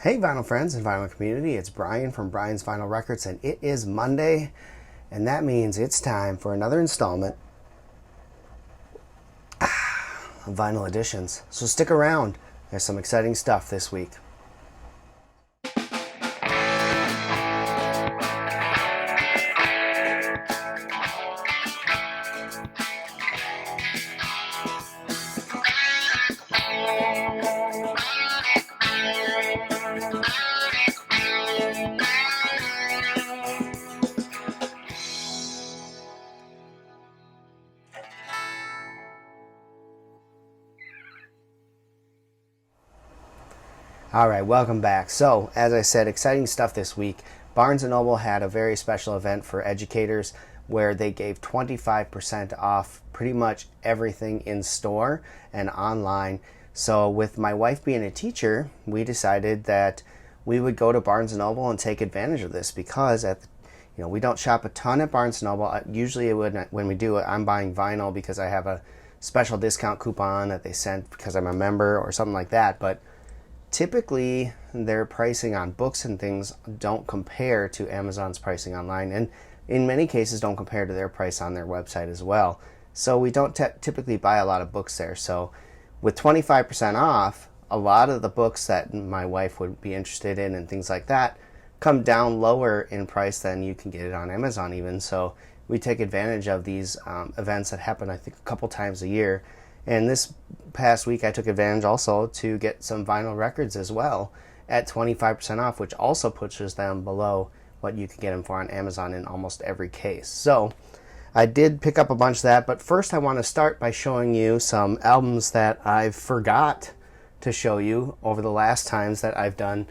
Hey vinyl friends and vinyl community, it's Brian from Brian's Vinyl Records, and it is Monday, and that means it's time for another installment of Vinyl Editions. So stick around, there's some exciting stuff this week. Alright, welcome back. So, as I said, exciting stuff this week. Barnes & Noble had a very special event for educators where they gave 25% off pretty much everything in store and online. So with my wife being a teacher, we decided that we would go to Barnes & Noble and take advantage of this because we don't shop a ton at Barnes & Noble. Usually when we do it, I'm buying vinyl because I have a special discount coupon that they sent because I'm a member or something like that. But typically their pricing on books and things don't compare to Amazon's pricing online, and in many cases don't compare to their price on their website as well. So we don't typically buy a lot of books there. So with 25% off, a lot of the books that my wife would be interested in and things like that come down lower in price than you can get it on Amazon even. So we take advantage of these events that happen, I think, a couple times a year. And this past week I took advantage also to get some vinyl records as well at 25% off, which also pushes them below what you can get them for on Amazon in almost every case. So I did pick up a bunch of that, but first I want to start by showing you some albums that I've forgot to show you over the last times that I've done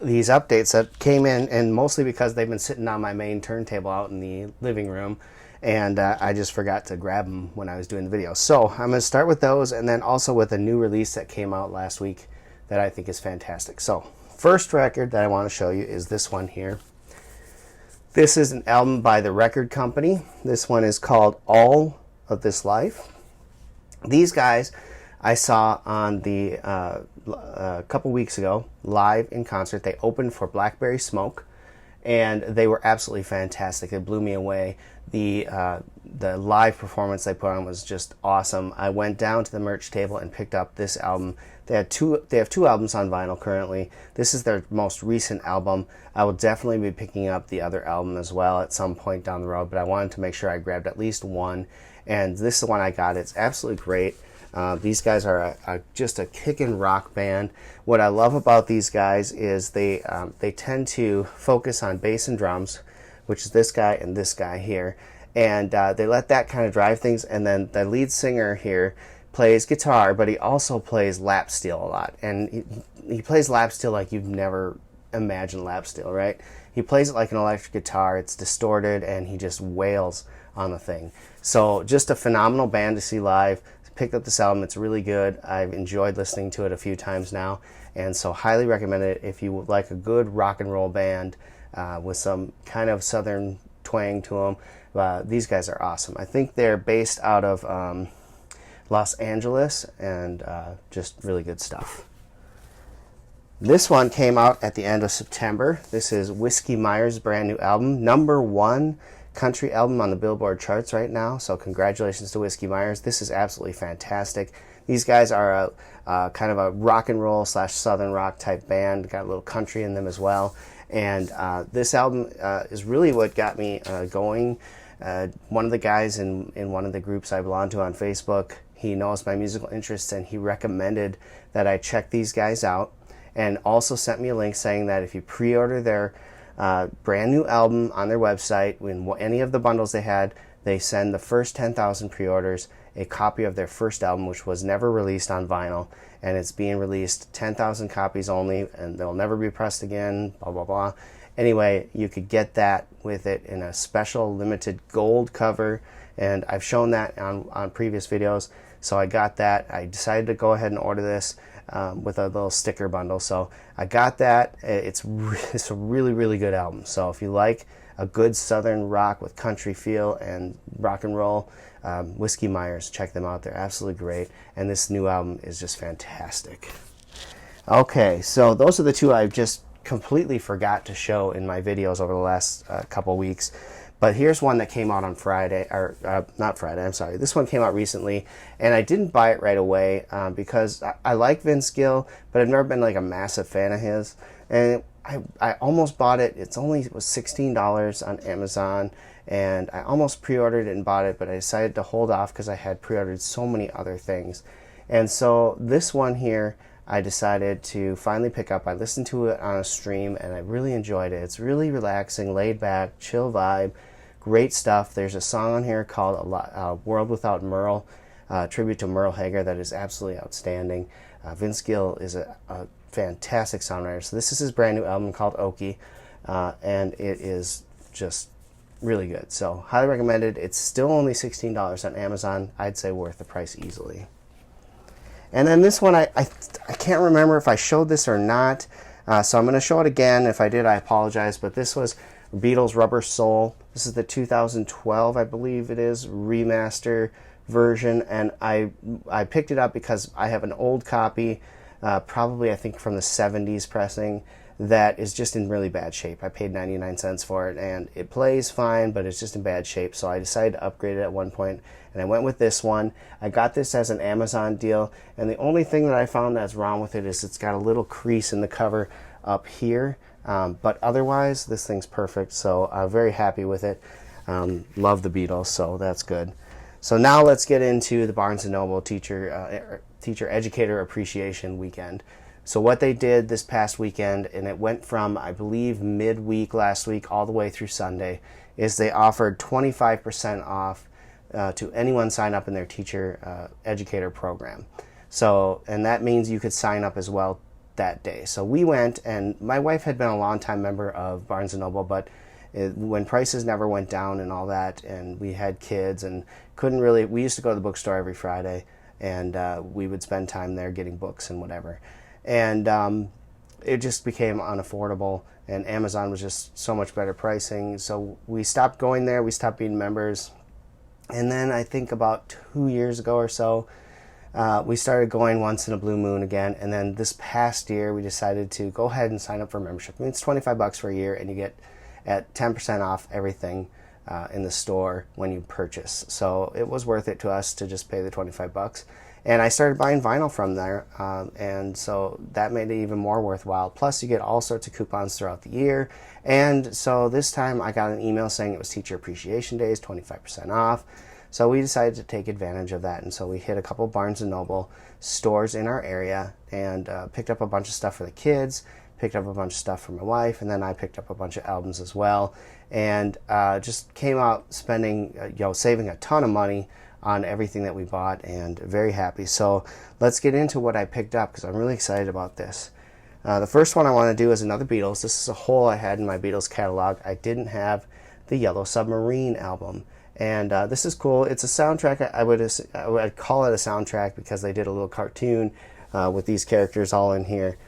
these updates that came in, and mostly because they've been sitting on my main turntable out in the living room. And I just forgot to grab them when I was doing the video. So I'm going to start with those, and then also with a new release that came out last week that I think is fantastic. So first record that I want to show you is this one here. This is an album by the record company. This one is called All of This Life. These guys I saw on the a couple weeks ago live in concert. They opened for Blackberry Smoke, and they were absolutely fantastic. It blew me away. The live performance they put on was just awesome. I went down to the merch table and picked up this album. They have two albums on vinyl currently. This is their most recent album. I will definitely be picking up the other album as well at some point down the road, but I wanted to make sure I grabbed at least one, and this is the one I got. It's absolutely great. These guys are just a kickin' rock band. What I love about these guys is they tend to focus on bass and drums, which is this guy and this guy here, and they let that kind of drive things. And then the lead singer here plays guitar, but he also plays lap steel a lot, and he plays lap steel like you've never imagined lap steel, right? He plays it like an electric guitar. It's distorted, and he just wails on the thing. So just a phenomenal band to see live. Picked up this album. It's really good. I've enjoyed listening to it a few times now, and so highly recommend it if you would like a good rock and roll band with some kind of southern twang to them. These guys are awesome. I think they're based out of Los Angeles, and just really good stuff. This one came out at the end of September. This is Whiskey Myers' brand new album, #1 country album on the Billboard charts right now. So congratulations to Whiskey Myers. This is absolutely fantastic. These guys are a kind of a rock and roll / southern rock type band. Got a little country in them as well. And this album is really what got me going. One of the guys in one of the groups I belong to on Facebook, he knows my musical interests, and he recommended that I check these guys out, and also sent me a link saying that if you pre-order their brand new album on their website, in any of the bundles they had, they send the first 10,000 pre-orders a copy of their first album, which was never released on vinyl, and it's being released 10,000 copies only, and they'll never be pressed again, blah blah blah. Anyway, you could get that with it in a special limited gold cover, and I've shown that on previous videos. So I got that. I decided to go ahead and order this with a little sticker bundle. So I got that. It's a really, really good album. So if you like a good southern rock with country feel and rock and roll, Whiskey Myers, check them out. They're absolutely great. And this new album is just fantastic. Okay, so those are the two I've just completely forgot to show in my videos over the last couple weeks. But here's one that came out on Friday, or not Friday, I'm sorry. This one came out recently, and I didn't buy it right away because I like Vince Gill, but I've never been like a massive fan of his. And I almost bought it. It was $16 on Amazon, and I almost pre-ordered it and bought it, but I decided to hold off because I had pre-ordered so many other things. And so this one here, I decided to finally pick up. I listened to it on a stream, and I really enjoyed it. It's really relaxing, laid back, chill vibe, great stuff. There's a song on here called World Without Merle, tribute to Merle Haggard, that is absolutely outstanding. Vince Gill is a fantastic songwriter. So this is his brand new album called Okie, and it is just really good. So highly recommended. It's still only $16 on Amazon. I'd say worth the price easily. And then this one, I can't remember if I showed this or not, so I'm going to show it again. If I did, I apologize, but this was Beatles Rubber Soul. This is the 2012, I believe it is, remaster version, and I picked it up because I have an old copy, probably I think from the 70s pressing, that is just in really bad shape. I paid 99 cents for it, and it plays fine, but it's just in bad shape, so I decided to upgrade it at one point, and I went with this one. I got this as an Amazon deal, and the only thing that I found that's wrong with it is it's got a little crease in the cover up here, but otherwise this thing's perfect, so I'm very happy with it. Love the Beatles, so that's good. So now let's get into the Barnes & Noble Teacher Educator Appreciation Weekend. So what they did this past weekend, and it went from, I believe, midweek last week all the way through Sunday, is they offered 25% off to anyone sign up in their teacher educator program. So, and that means you could sign up as well that day. So we went, and my wife had been a long-time member of Barnes & Noble, but when prices never went down and all that, and we had kids and couldn't really, we used to go to the bookstore every Friday, and we would spend time there getting books and whatever. And it just became unaffordable, and Amazon was just so much better pricing. So we stopped going there, we stopped being members. And then I think about 2 years ago or so, we started going once in a blue moon again. And then this past year, we decided to go ahead and sign up for membership. I mean, it's $25 for a year, and you get at 10% off everything in the store when you purchase. So it was worth it to us to just pay the $25. And I started buying vinyl from there, and so that made it even more worthwhile. Plus, you get all sorts of coupons throughout the year. And so this time I got an email saying it was Teacher Appreciation Days, 25% off. So we decided to take advantage of that. And so we hit a couple Barnes & Noble stores in our area and picked up a bunch of stuff for the kids, picked up a bunch of stuff for my wife, and then I picked up a bunch of albums as well. And just came out spending, saving a ton of money on everything that we bought, and very happy. So let's get into what I picked up, because I'm really excited about this. The first one I want to do is another Beatles. This is a hole I had in my Beatles catalog. I didn't have the Yellow Submarine album, and this is cool. It's a soundtrack. I would call it a soundtrack because they did a little cartoon with these characters all in here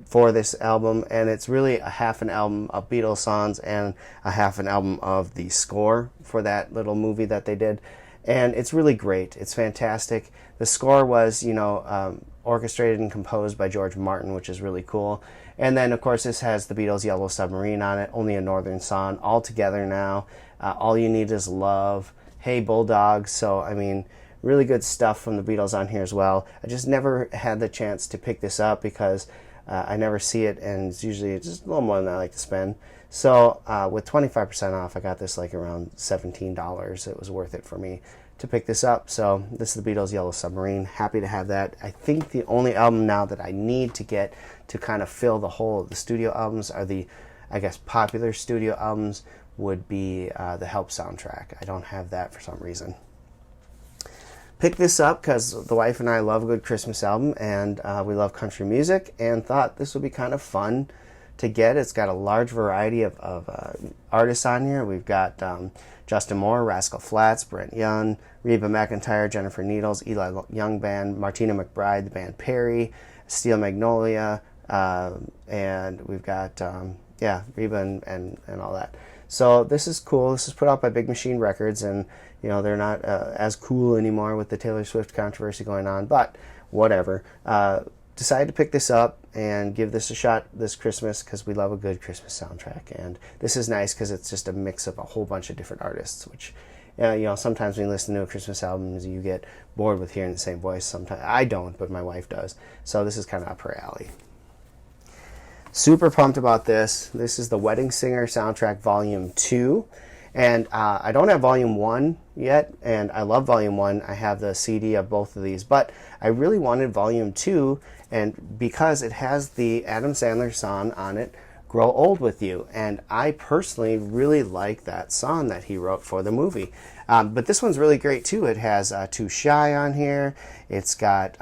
for this album, and it's really a half an album of Beatles songs and a half an album of the score for that little movie that they did. And it's really great. It's fantastic. The score was, orchestrated and composed by George Martin, which is really cool. And then, of course, this has the Beatles' Yellow Submarine on it, Only a Northern Song, All Together Now, All You Need Is Love, Hey Bulldog. So, I mean, really good stuff from the Beatles on here as well. I just never had the chance to pick this up because I never see it, and it's usually just a little more than I like to spend. So with 25% off, I got this like around $17. It was worth it for me to pick this up. So this is the Beatles' Yellow Submarine. Happy to have that. I think the only album now that I need to get to kind of fill the hole of the studio albums are the, I guess, popular studio albums would be the Help soundtrack. I don't have that for some reason. Picked this up because the wife and I love a good Christmas album, and we love country music, and thought this would be kind of fun to get. It's got a large variety of artists on here. We've got Justin Moore, Rascal Flatts, Brent Young, Reba McEntire, Jennifer Needles, Eli Young Band, Martina McBride, the band Perry, Steel Magnolia, and we've got Reba and all that. So this is cool. This is put out by Big Machine Records, and they're not as cool anymore with the Taylor Swift controversy going on, but whatever. decided to pick this up and give this a shot this Christmas because we love a good Christmas soundtrack. And this is nice because it's just a mix of a whole bunch of different artists, which, sometimes when you listen to a Christmas album, you get bored with hearing the same voice. Sometimes I don't, but my wife does. So this is kind of up her alley. Super pumped about this. This is the Wedding Singer Soundtrack Volume 2. And I don't have Volume 1 yet, and I love Volume 1. I have the CD of both of these, but I really wanted Volume 2, and because it has the Adam Sandler song on it, Grow Old With You, and I personally really like that song that he wrote for the movie. But this one's really great too. It has Too Shy on here. It's got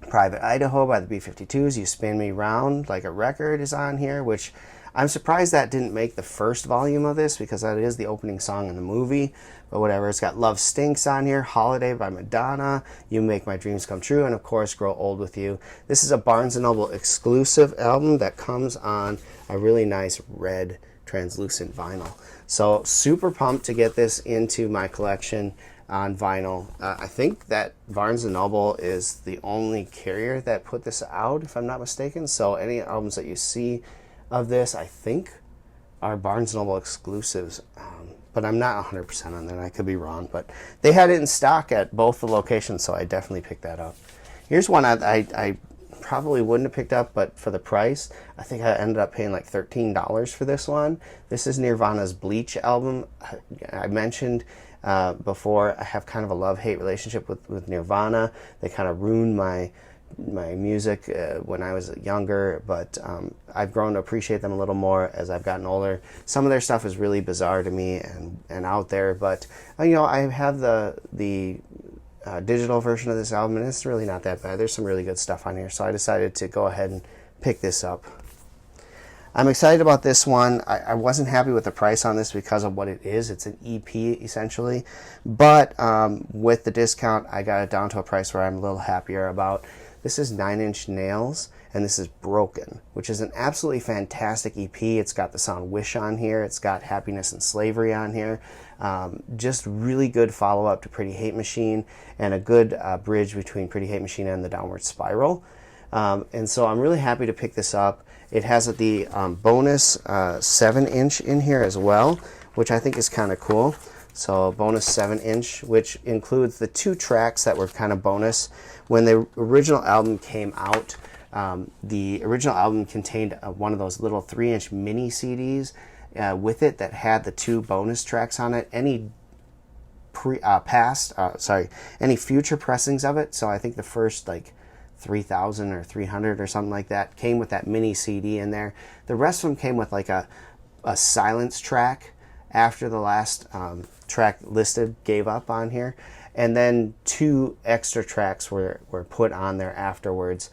Private Idaho by the B-52s. You Spin Me Round Like a Record is on here, which I'm surprised that didn't make the first volume of this because that is the opening song in the movie. But whatever, it's got Love Stinks on here, Holiday by Madonna, You Make My Dreams Come True, and of course Grow Old With You. This is a Barnes & Noble exclusive album that comes on a really nice red translucent vinyl. So super pumped to get this into my collection on vinyl. I think that Barnes & Noble is the only carrier that put this out, if I'm not mistaken. So any albums that you see of this, I think, are Barnes & Noble exclusives. But I'm not 100% on that. I could be wrong. But they had it in stock at both the locations, so I definitely picked that up. Here's one I probably wouldn't have picked up, but for the price, I think I ended up paying like $13 for this one. This is Nirvana's Bleach album. I mentioned before, I have kind of a love-hate relationship with Nirvana. They kind of ruined my music when I was younger, but I've grown to appreciate them a little more as I've gotten older. Some of their stuff is really bizarre to me and out there, but I have the digital version of this album, and it's really not that bad. There's some really good stuff on here, so I decided to go ahead and pick this up. I'm excited about this one. I wasn't happy with the price on this because of what it is. It's an EP, essentially. But with the discount, I got it down to a price where I'm a little happier about. This is 9 Inch Nails, and this is Broken, which is an absolutely fantastic EP. It's got the song Wish on here. It's got Happiness and Slavery on here. Just really good follow-up to Pretty Hate Machine, and a good bridge between Pretty Hate Machine and The Downward Spiral. And so I'm really happy to pick this up. It has the bonus 7-inch in here as well, which I think is kind of cool. So bonus 7-inch, which includes the 2 tracks that were kind of bonus. When the original album came out, the original album contained one of those little 3-inch mini CDs with it that had the 2 bonus tracks on it. Any any future pressings of it, so I think the first 3,000 or 300 or something like that came with that mini CD in there. The rest of them came with like a silence track after the last track listed gave up on here, and then 2 extra tracks were put on there afterwards.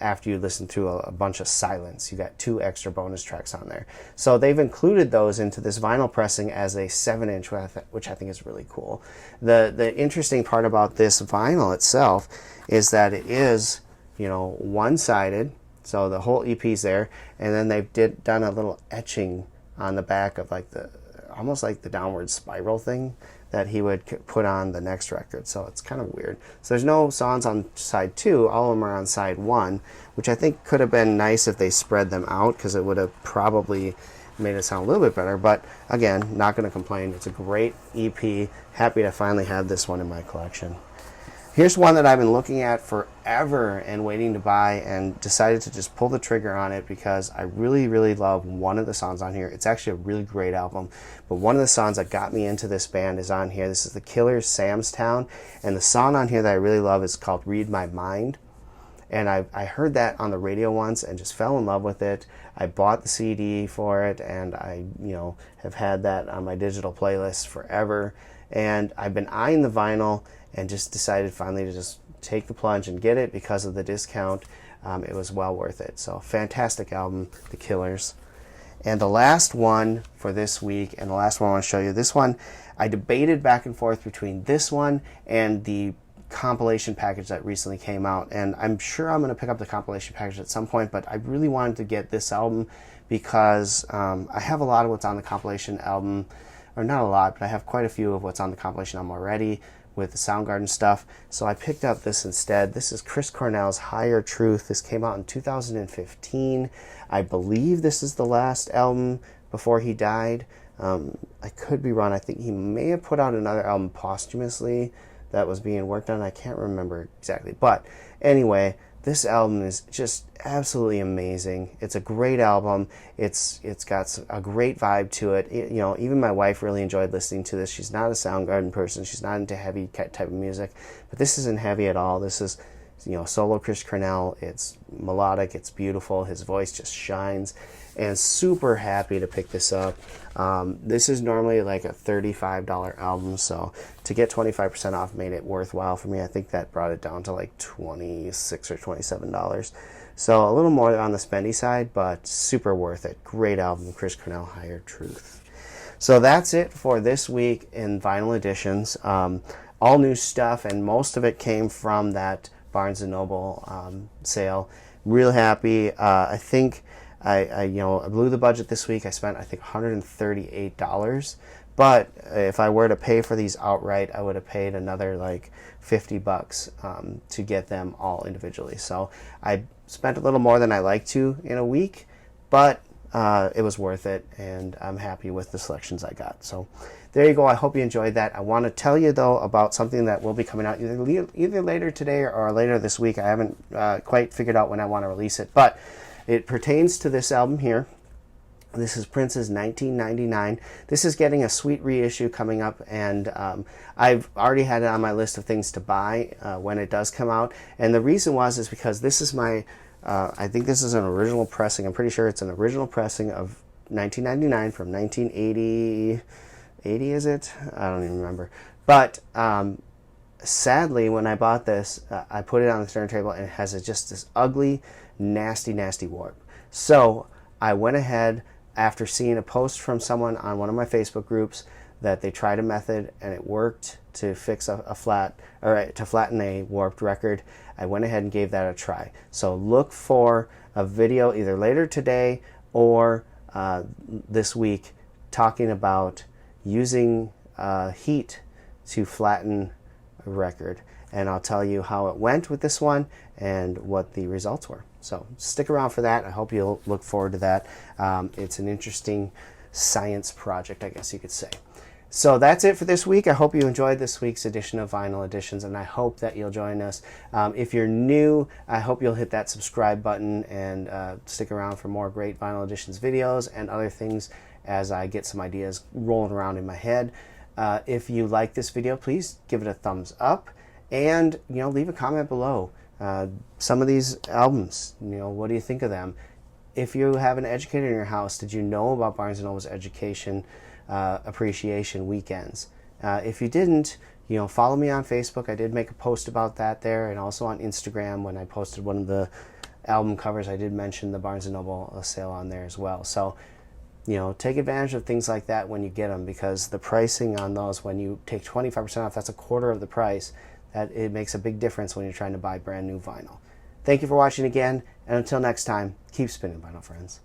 After you listen to a bunch of silence, you got 2 extra bonus tracks on there. So they've included those into this vinyl pressing as a 7-inch, which I think is really cool. The interesting part about this vinyl itself is that it is, one-sided, so the whole EP's there, and then they've done a little etching on the back of almost like the Downward Spiral thing that he would put on the next record. So it's kind of weird. So there's no songs on side 2. All of them are on side 1, which I think could have been nice if they spread them out, because it would have probably made it sound a little bit better. But again, not going to complain. It's a great EP. Happy to finally have this one in my collection. Here's one that I've been looking at forever and waiting to buy, and decided to just pull the trigger on it because I really, really love one of the songs on here. It's actually a really great album, but one of the songs that got me into this band is on here. This is the Killers' Sam's Town, and the song on here that I really love is called Read My Mind. And I heard that on the radio once and just fell in love with it. I bought the CD for it, and I have had that on my digital playlist forever. And I've been eyeing the vinyl and just decided finally to just take the plunge and get it because of the discount. It was well worth it. So fantastic album, The Killers. And the last one for this week, and the last one I want to show you, this one, I debated back and forth between this one and the compilation package that recently came out. And I'm sure I'm going to pick up the compilation package at some point, but I really wanted to get this album because I have a lot of what's on the compilation album, or not a lot, but I have quite a few of what's on the compilation album already, with the Soundgarden stuff, so I picked up this instead. This is Chris Cornell's Higher Truth. This came out in 2015. I believe this is the last album before he died. I could be wrong. I think he may have put out another album posthumously that was being worked on. I can't remember exactly. But anyway, this album is just absolutely amazing. It's a great album. It's got a great vibe to it. You know, even my wife really enjoyed listening to this. She's not a Soundgarden person. She's not into heavy type of music. But this isn't heavy at all. This is, you know, solo Chris Cornell. It's melodic. It's beautiful. His voice just shines. And super happy to pick this up. This is normally like a $35 album, so to get 25% off made it worthwhile for me. I think that brought it down to like $26 or $27. So a little more on the spendy side, but super worth it. Great album, Chris Cornell, Higher Truth. So that's it for this week in vinyl editions. All new stuff, and most of it came from that Barnes & Noble sale. Real happy. I think I blew the budget this week. I spent, I think, $138. But if I were to pay for these outright, I would have paid another like $50 to get them all individually. So I spent a little more than I like to in a week, but it was worth it, and I'm happy with the selections I got. So there you go. I hope you enjoyed that. I want to tell you, though, about something that will be coming out either later today or later this week. I haven't quite figured out when I want to release it, but it pertains to this album here. This is Prince's 1999. This is getting a sweet reissue coming up, and I've already had it on my list of things to buy when it does come out. And the reason is because this is my, I think this is an original pressing. I'm pretty sure it's an original pressing of 1999 from 1980. 80 is it? I don't even remember. But sadly, when I bought this, I put it on the turntable, and it has just this ugly, nasty warp. So I went ahead, after seeing a post from someone on one of my Facebook groups that they tried a method and it worked to fix a flat, or to flatten a warped record, I went ahead and gave that a try. So look for a video either later today or this week talking about using heat to flatten a record, and I'll tell you how it went with this one and what the results were. So stick around for that. I hope you'll look forward to that. It's an interesting science project, I guess you could say. So that's it for this week. I hope you enjoyed this week's edition of Vinyl Editions, and I hope that you'll join us. If you're new, I hope you'll hit that subscribe button and stick around for more great Vinyl Editions videos and other things as I get some ideas rolling around in my head. If you like this video, please give it a thumbs up, and leave a comment below. Some of these albums, what do you think of them? If you have an educator in your house, did you know about Barnes & Noble's Education Appreciation weekends? If you didn't, follow me on Facebook. I did make a post about that there, and also on Instagram when I posted one of the album covers. I did mention the Barnes & Noble sale on there as well. So, take advantage of things like that when you get them, because the pricing on those, when you take 25% off, that's a quarter of the price. That it makes a big difference when you're trying to buy brand new vinyl. Thank you for watching again, and until next time, keep spinning vinyl, friends.